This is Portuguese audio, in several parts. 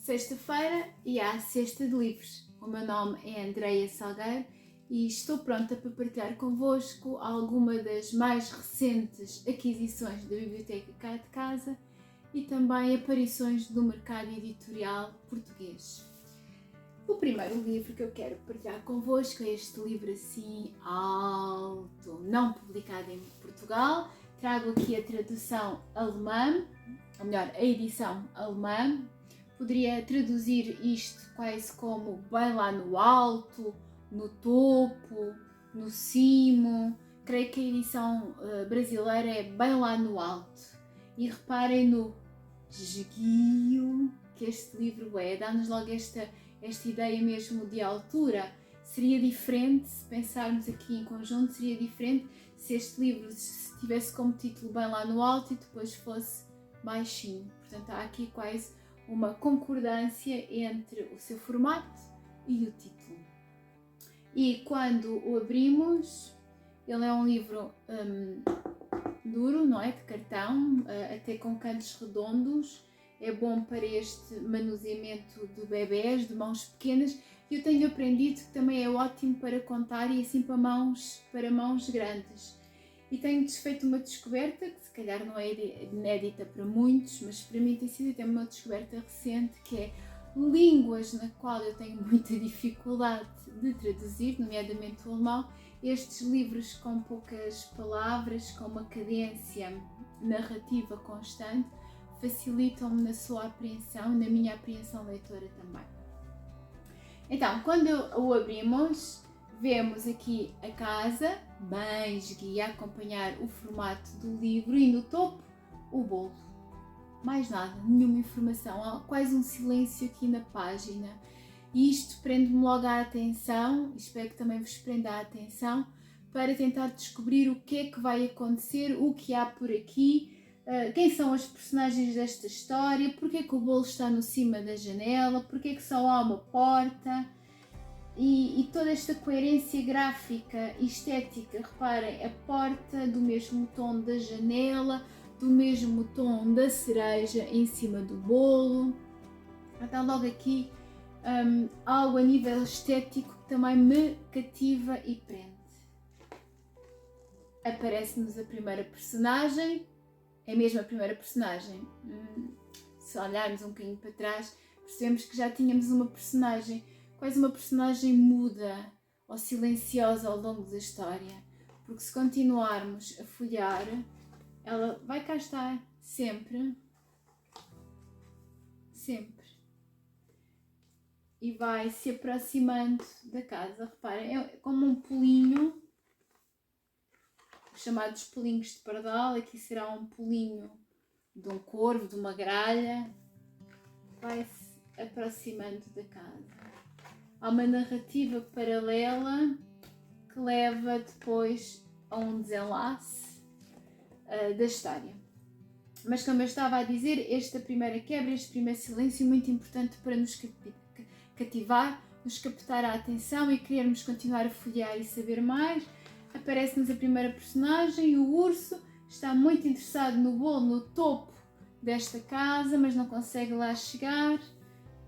Sexta-feira e à Sexta de Livros. O meu nome é Andreia Salgueiro e estou pronta para partilhar convosco alguma das mais recentes aquisições da Biblioteca cá de casa e também aparições do mercado editorial português. O primeiro livro que eu quero partilhar convosco é este livro assim alto, não publicado em Portugal. Trago aqui a tradução alemã, ou melhor, a edição alemã. Poderia traduzir isto quase como bem lá no alto, no topo, no cimo. Creio que a edição brasileira é bem lá no alto. E reparem no esguio que este livro é. Dá-nos logo esta ideia mesmo de altura. Seria diferente, se pensarmos aqui em conjunto, seria diferente se este livro tivesse como título bem lá no alto e depois fosse baixinho. Portanto, há aqui quase uma concordância entre o seu formato e o título. E quando o abrimos, ele é um livro duro, não é? De cartão, até com cantos redondos. É bom para este manuseamento de bebés, de mãos pequenas. E eu tenho aprendido que também é ótimo para contar e assim para mãos grandes. E tenho feito uma descoberta, que se calhar não é inédita para muitos, mas para mim tem sido até uma descoberta recente, que é línguas na qual eu tenho muita dificuldade de traduzir, nomeadamente o alemão. Estes livros com poucas palavras, com uma cadência narrativa constante, facilitam-me na sua apreensão, na minha apreensão leitora também. Então, quando o abrimos, vemos aqui a casa, bem esguia, a acompanhar o formato do livro e no topo o bolo. Mais nada, nenhuma informação, há quase um silêncio aqui na página. E isto prende-me logo a atenção, espero que também vos prenda a atenção, para tentar descobrir o que é que vai acontecer, o que há por aqui, quem são os personagens desta história, porque é que o bolo está no cima da janela, porque é que só há uma porta. E toda esta coerência gráfica e estética, reparem, a porta do mesmo tom da janela, do mesmo tom da cereja em cima do bolo. Então logo aqui algo a nível estético que também me cativa e prende. Aparece-nos a primeira personagem, é mesmo a primeira personagem. Se olharmos um bocadinho para trás, percebemos que já tínhamos uma personagem, quase uma personagem muda ou silenciosa ao longo da história, porque se continuarmos a folhear, ela vai cá estar sempre, e vai se aproximando da casa. Reparem, é como um pulinho, os chamados pulinhos de pardal. Aqui será um pulinho de um corvo, de uma gralha, vai se aproximando da casa. Há uma narrativa paralela que leva depois a um desenlace da história. Mas como eu estava a dizer, esta primeira quebra, este primeiro silêncio é muito importante para nos cativar, nos captar a atenção e querermos continuar a folhear e saber mais. Aparece-nos a primeira personagem, o urso, está muito interessado no bolo no topo desta casa, mas não consegue lá chegar.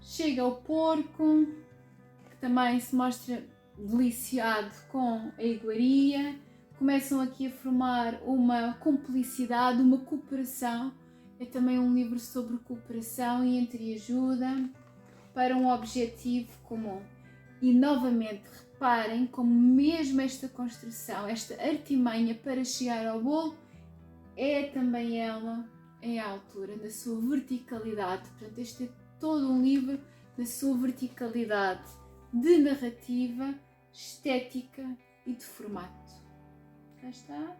Chega ao porco, também se mostra deliciado com a iguaria. Começam aqui a formar uma cumplicidade, uma cooperação. É também um livro sobre cooperação e entreajuda para um objetivo comum. E novamente reparem como mesmo esta construção, esta artimanha para chegar ao bolo, é também ela em altura, na sua verticalidade. Portanto, este é todo um livro na sua verticalidade de narrativa, estética e de formato. Cá está.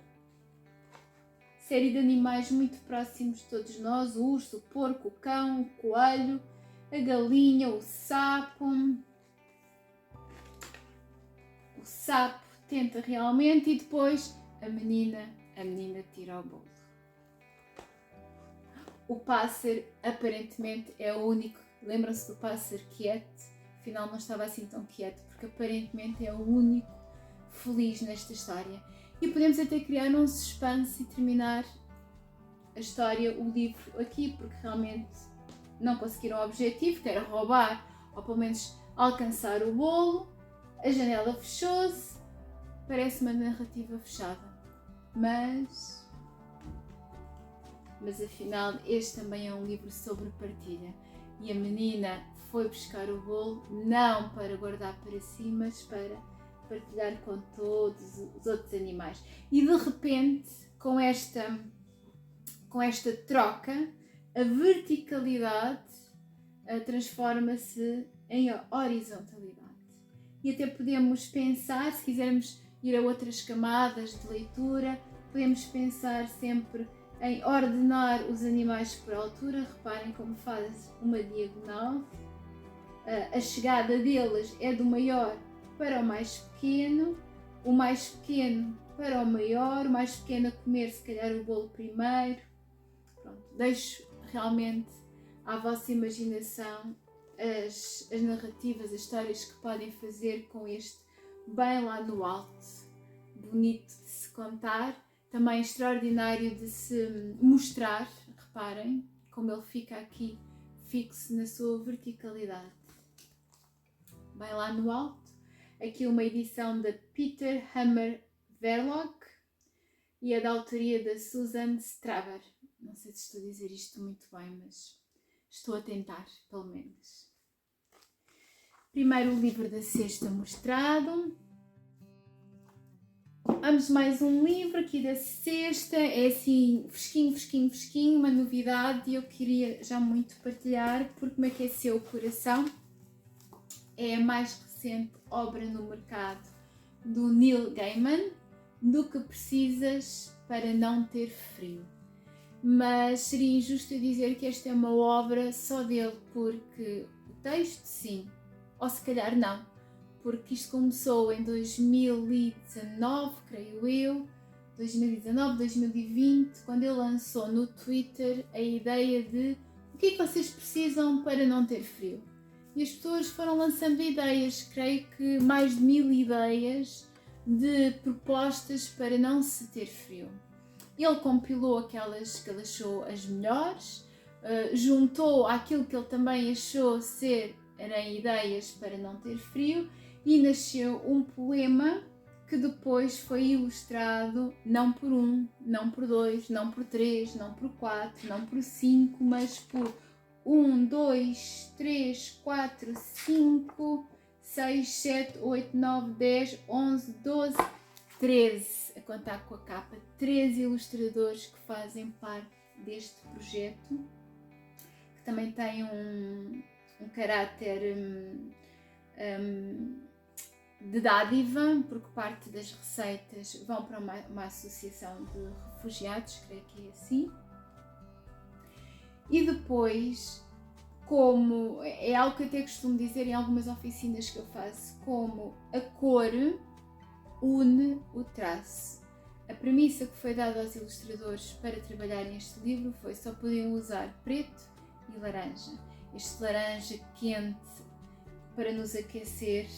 Série de animais muito próximos de todos nós: o urso, o porco, o cão, o coelho, a galinha, o sapo. O sapo tenta realmente e depois a menina tira o bolo. O pássaro aparentemente é o único. Lembram-se do pássaro quieto? Afinal não estava assim tão quieto, porque aparentemente é o único feliz nesta história. E podemos até criar um suspense e terminar a história, o livro aqui, porque realmente não conseguiram o objetivo, que era roubar ou pelo menos alcançar o bolo. A janela fechou-se, parece uma narrativa fechada, mas afinal este também é um livro sobre partilha e a menina foi buscar o bolo não para guardar para si, mas para partilhar com todos os outros animais. E de repente, com esta troca, a verticalidade transforma-se em horizontalidade. E até podemos pensar, se quisermos ir a outras camadas de leitura, podemos pensar sempre em ordenar os animais por altura. Reparem como faz uma diagonal. A chegada deles é do maior para o mais pequeno para o maior, o mais pequeno a comer se calhar o bolo primeiro. Pronto, deixo realmente à vossa imaginação as narrativas, as histórias que podem fazer com este bem lá no alto, bonito de se contar, também extraordinário de se mostrar. Reparem como ele fica aqui fixo na sua verticalidade. Bem lá no alto, aqui uma edição da Peter Hammer Verloc e é da autoria da Susan Straver. Não sei se estou a dizer isto muito bem, mas estou a tentar, pelo menos. Primeiro o livro da sexta mostrado. Vamos mais um livro aqui da sexta, é assim fresquinho, uma novidade e eu queria já muito partilhar porque me aqueceu o coração. É a mais recente obra no mercado do Neil Gaiman, Do que precisas para não ter frio. Mas seria injusto dizer que esta é uma obra só dele, porque o texto sim, ou se calhar não, porque isto começou em 2019, creio eu, 2019, 2020, quando ele lançou no Twitter a ideia de o que é que vocês precisam para não ter frio. E as pessoas foram lançando ideias, creio que mais de 1000 ideias de propostas para não se ter frio. Ele compilou aquelas que ele achou as melhores, juntou aquilo que ele também achou serem ideias para não ter frio e nasceu um poema que depois foi ilustrado não por um, não por dois, não por três, não por quatro, não por cinco, mas por 1, 2, 3, 4, 5, 6, 7, 8, 9, 10, 11, 12, 13, a contar com a capa, 13 ilustradores que fazem parte deste projeto, que também tem um caráter de dádiva, porque parte das receitas vão para uma associação de refugiados, creio que é assim. E depois, como é algo que eu até costumo dizer em algumas oficinas que eu faço, como a cor une o traço. A premissa que foi dada aos ilustradores para trabalharem este livro foi só podiam usar preto e laranja. Este laranja quente para nos aquecer.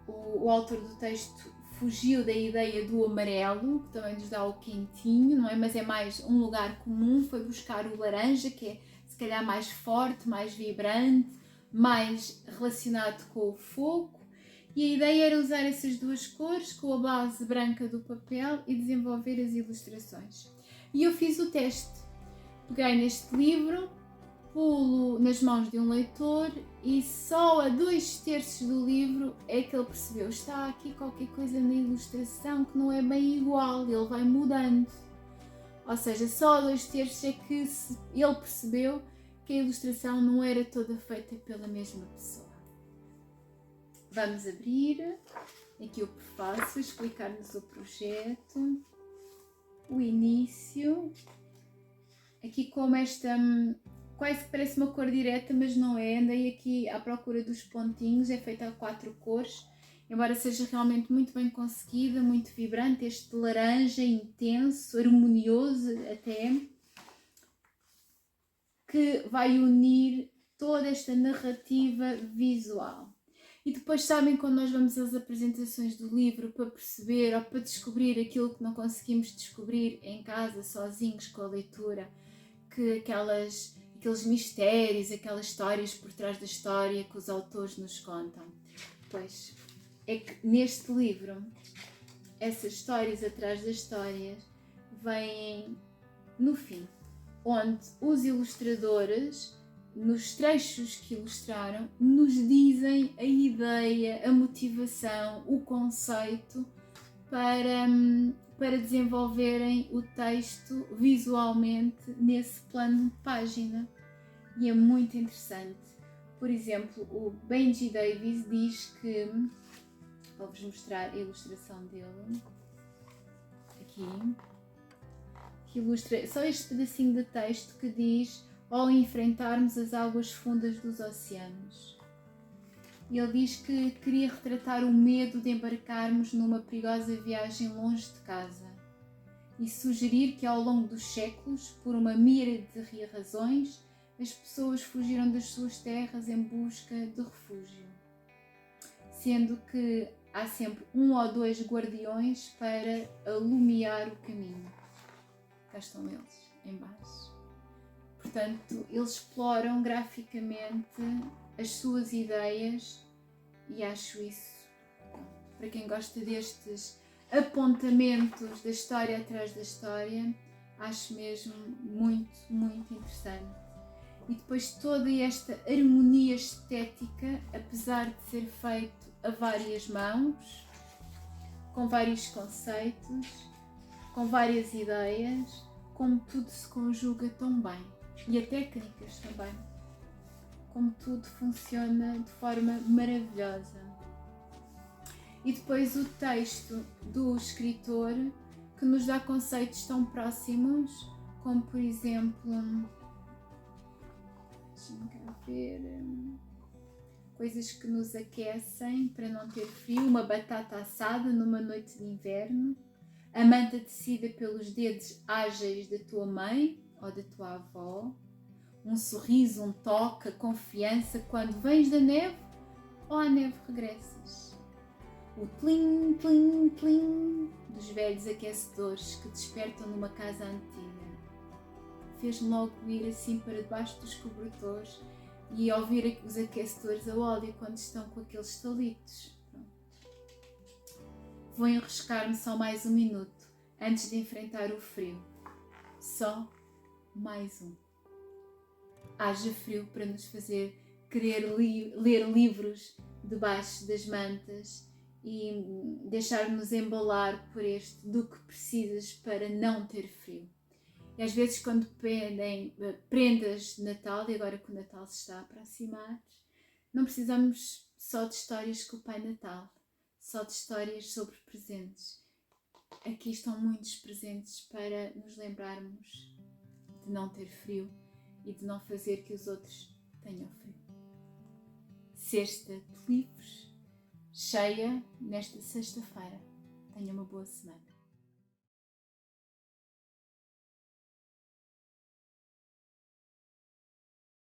O autor do texto fugiu da ideia do amarelo, que também nos dá o quentinho, não é? Mas é mais um lugar comum, foi buscar o laranja, que é se calhar mais forte, mais vibrante, mais relacionado com o fogo. E a ideia era usar essas duas cores com a base branca do papel e desenvolver as ilustrações. E eu fiz o teste. Peguei neste livro, pulo nas mãos de um leitor e só a 2/3 do livro é que ele percebeu. Está aqui qualquer coisa na ilustração que não é bem igual, ele vai mudando. Ou seja, só a 2/3 é que ele percebeu que a ilustração não era toda feita pela mesma pessoa. Vamos abrir aqui o prefácio, explicar-nos o projeto, o início, aqui como esta, quase que parece uma cor direta, mas não é, andei aqui à procura dos pontinhos, é feita a 4 cores, embora seja realmente muito bem conseguida, muito vibrante, este laranja intenso, harmonioso até, que vai unir toda esta narrativa visual. E depois sabem quando nós vamos às apresentações do livro para perceber ou para descobrir aquilo que não conseguimos descobrir em casa, sozinhos, com a leitura, que aquelas aqueles mistérios, aquelas histórias por trás da história que os autores nos contam. Pois é que neste livro, essas histórias atrás das histórias vêm no fim, onde os ilustradores, nos trechos que ilustraram, nos dizem a ideia, a motivação, o conceito para desenvolverem o texto visualmente nesse plano de página. E é muito interessante. Por exemplo, o Benji Davis diz que, vou-vos mostrar a ilustração dele, aqui, que ilustra só este pedacinho de texto que diz: ao enfrentarmos as águas fundas dos oceanos. Ele diz que queria retratar o medo de embarcarmos numa perigosa viagem longe de casa e sugerir que ao longo dos séculos, por uma míriade de razões, as pessoas fugiram das suas terras em busca de refúgio, sendo que há sempre um ou dois guardiões para alumiar o caminho. Cá estão eles, em baixo. Portanto, eles exploram graficamente as suas ideias e acho isso, para quem gosta destes apontamentos da história atrás da história, acho mesmo muito, muito interessante. E depois toda esta harmonia estética, apesar de ser feito a várias mãos, com vários conceitos, com várias ideias, como tudo se conjuga tão bem. E a técnicas também, como tudo funciona de forma maravilhosa. E depois o texto do escritor, que nos dá conceitos tão próximos, como por exemplo, deixa-me cá ver, coisas que nos aquecem para não ter frio, uma batata assada numa noite de inverno, a manta tecida pelos dedos ágeis da tua mãe ou da tua avó, um sorriso, um toque, a confiança quando vens da neve ou à neve regressas. O plim, plim, plim dos velhos aquecedores que despertam numa casa antiga. Fez-me logo ir assim para debaixo dos cobertores e ouvir os aquecedores a óleo quando estão com aqueles estalitos. Vou enroscar-me só mais um minuto antes de enfrentar o frio. Só mais um. Haja frio para nos fazer querer ler livros debaixo das mantas e deixar-nos embalar por este do que precisas para não ter frio. E às vezes quando pedem prendas de Natal, e agora que o Natal se está a aproximar, não precisamos só de histórias com o Pai Natal, só de histórias sobre presentes. Aqui estão muitos presentes para nos lembrarmos de não ter frio e de não fazer que os outros tenham frio. Cesta de livros cheia nesta sexta-feira. Tenha uma boa semana.